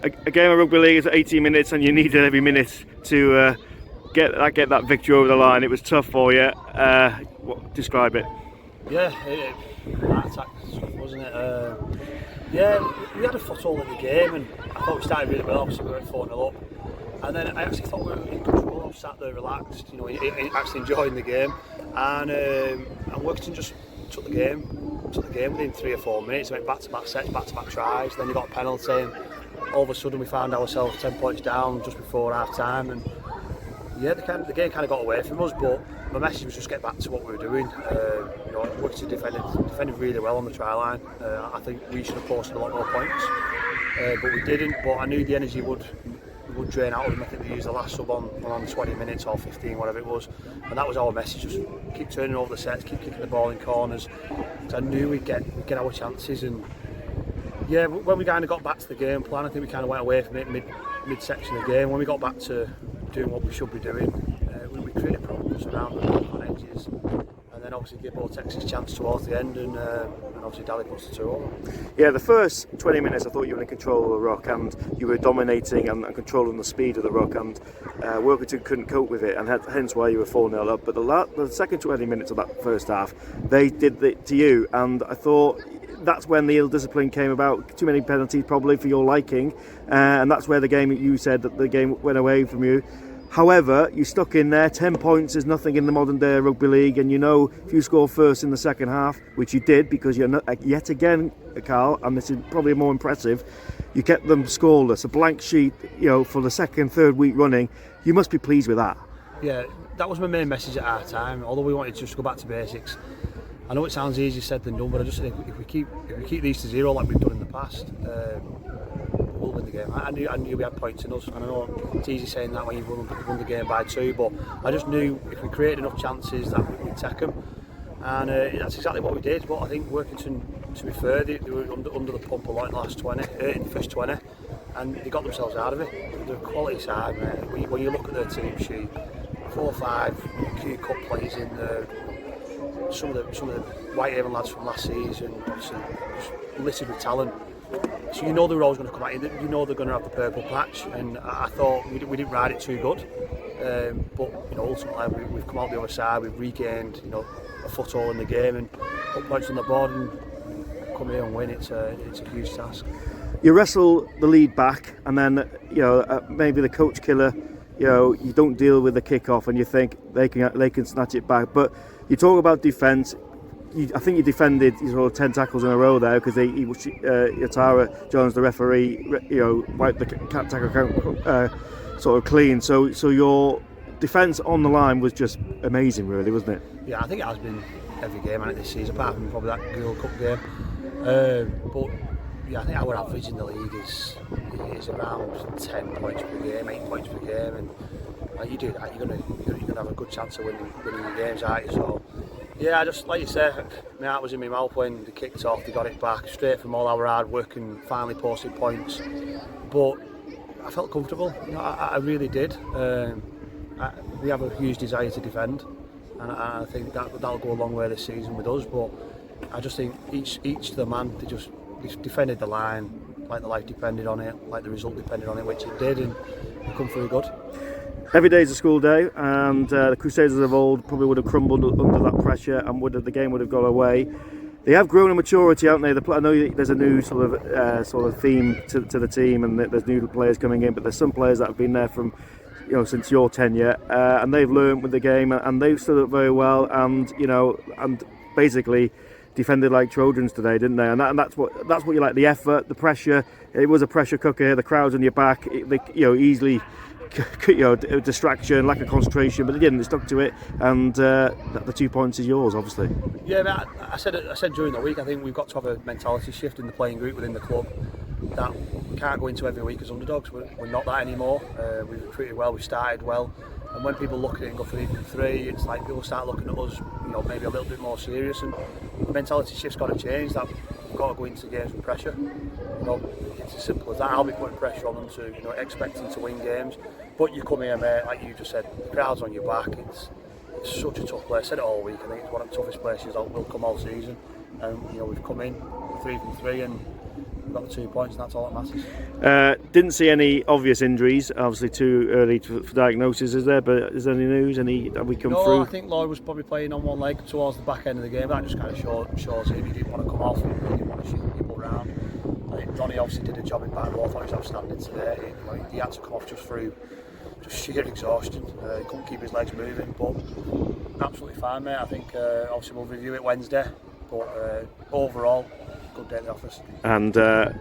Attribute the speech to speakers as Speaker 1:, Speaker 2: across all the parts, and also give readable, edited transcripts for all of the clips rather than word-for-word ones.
Speaker 1: a game of rugby league is 18 minutes, and you needed every minute to get that victory over the line. It was tough for you. Describe it.
Speaker 2: Yeah, heart attack, wasn't it? Yeah, we had a foothold in the game, and I thought we started really well. Obviously, we went 4-0 up, and then I actually thought we were in control. I was sat there relaxed, actually enjoying the game, and Workington just took the game within 3 or 4 minutes. Went back-to-back sets, back-to-back tries. Then you got a penalty, and all of a sudden we found ourselves 10 points down just before half-time, and yeah, the game kind of got away from us. But my message was just get back to what we were doing. Workington defended really well on the try line. I think we should have posted a lot more points, but we didn't. But I knew the energy would drain out of them. I think they used the last sub on 20 minutes or 15, whatever it was, and that was our message: just keep turning over the sets, keep kicking the ball in corners. So I knew we'd get our chances, and yeah, when we kind of got back to the game plan, I think we kind of went away from it mid-section of the game. When we got back to doing what we should be doing, we created problems around the on edges, and then obviously give both Texas a chance towards the end, and obviously Daly puts the 2 over.
Speaker 1: Yeah, the first 20 minutes I thought you were in control of the ruck, and you were dominating and controlling the speed of the ruck, and Workington couldn't cope with it, and hence why you were 4-0 up. But the second 20 minutes of that first half, they did it to you, and I thought that's when the ill discipline came about. Too many penalties probably for your liking, and that's where you said that the game went away from you. However, you stuck in there. 10 points is nothing in the modern day rugby league, and if you score first in the second half, which you did, because you're not, yet again, Carl, and this is probably more impressive, you kept them scoreless, a blank sheet, for the second, third week running. You must be pleased with that.
Speaker 2: Yeah, that was my main message at our time. Although we wanted to just go back to basics. I know it sounds easier said than done, but I just think if we keep these to 0 like we've done in the past, we'll win the game. I knew we had points in us, and I know it's easy saying that when you've won the game by 2, but I just knew if we created enough chances that we'd take them, and that's exactly what we did. But I think Workington, to be fair, they were under the pump a lot in the last 20, in the first 20, and they got themselves out of it. They're a quality side, mate. When you look at their team sheet, 4 or 5 Q Cup players in there. Some of the Whitehaven lads from last season, obviously just littered with talent. So they were always going to come out. They're going to have the purple patch, and I thought we didn't ride it too good. But ultimately we've come out the other side. We've regained a foothold in the game and put points on the board and come here and win. It's a huge task.
Speaker 1: You wrestle the lead back, and then maybe the coach killer. You don't deal with the kick-off, and you think they can snatch it back. But you talk about defence. I think you defended 10 tackles in a row there, because Yatara Jones, the referee, wiped the tackle count sort of clean. So your defence on the line was just amazing, really, wasn't it?
Speaker 2: Yeah, I think it has been every game this season, apart from probably that Girl Cup game. But yeah, I think our average in the league is around 10 points per game, 8 points per game, and you do that, you're gonna have a good chance of winning the games, aren't you? So yeah, I just, like you said, my heart was in my mouth when they kicked off. They got it back straight from all our hard work and finally posted points. But I felt comfortable. I really did. We have a huge desire to defend, and I think that'll go a long way this season with us. But I just think each to the man, they defended the line like the life depended on it, like the result depended on it, which it did, and they come through good.
Speaker 1: Every day is a school day, and the Crusaders of old probably would have crumbled under that pressure, and the game would have gone away. They have grown in maturity, haven't they? I know there's a new sort of theme to the team, and there's new players coming in, but there's some players that have been there from since your tenure, and they've learned with the game, and they've stood up very well, and basically defended like Trojans today, didn't they? And that's what you like, the effort, the pressure. It was a pressure cooker here. The crowd's on your back. Easily. Distraction, lack of concentration, but they didn't. They stuck to it, and the 2 points is yours, obviously.
Speaker 2: Yeah, but I said during the week, I think we've got to have a mentality shift in the playing group within the club. That we can't go into every week as underdogs. We're not that anymore. We've recruited well, we started well, and when people look at it and go for even 3, it's like people start looking at us, maybe a little bit more serious. And the mentality shift's got to change. That we've got to go into games with pressure. It's as simple as that. I'll be putting pressure on them to, expecting to win games. But you come here, mate, like you just said, the crowd's on your back. It's such a tough place. I said it all week. I think it's one of the toughest places that will come all season. And we've come in 3 from 3, and got the 2 points, and that's all that matters.
Speaker 1: Didn't see any obvious injuries. Obviously, too early for diagnosis, is there? But is there any news? Have we come through?
Speaker 2: No, I think Lloyd was probably playing on one leg towards the back end of the game. That just kind of shows him he didn't want to come off. He didn't want to shoot people around. I think Donny obviously did a job in back row. I thought he was outstanding today. He had to come off just through sheer exhaustion. He couldn't keep his legs moving, but absolutely fine, mate. I think obviously we'll review it Wednesday, but overall, good day at the office. And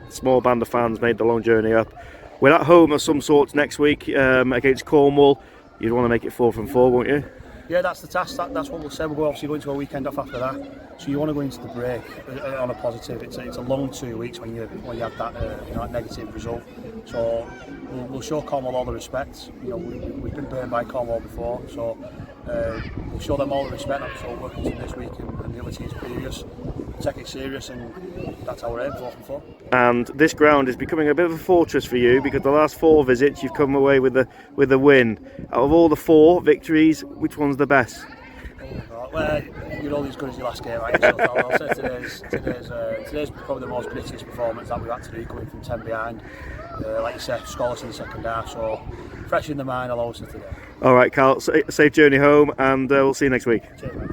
Speaker 1: small band of fans made the long journey up. We're at home of some sorts next week against Cornwall. You'd want to make it 4 from 4, won't you?
Speaker 2: Yeah, that's the task. That's what we'll say. We'll obviously go into a weekend off after that. So you want to go into the break on a positive. It's a long 2 weeks when you have that that negative result. So we'll show Cornwall all the respect. We've been burned by Cornwall before, so we'll show them all the respect. I'm sure Workington this week and the other teams previous. Take it serious, and that's our aim, 4 from 4.
Speaker 1: And this ground is becoming a bit of a fortress for you, because the last 4 visits you've come away with a win. Out of all the 4 victories, which one's the best?
Speaker 2: Well, you're always as good as your last game, right? So I'll say today's probably the most grittiest performance that we've had to do, coming from 10 behind. Like you said, scoreless in the second half, so fresh in the mind, I'll always say today.
Speaker 1: All right, Carl, safe journey home, and we'll see you next week.
Speaker 2: Cheers, mate.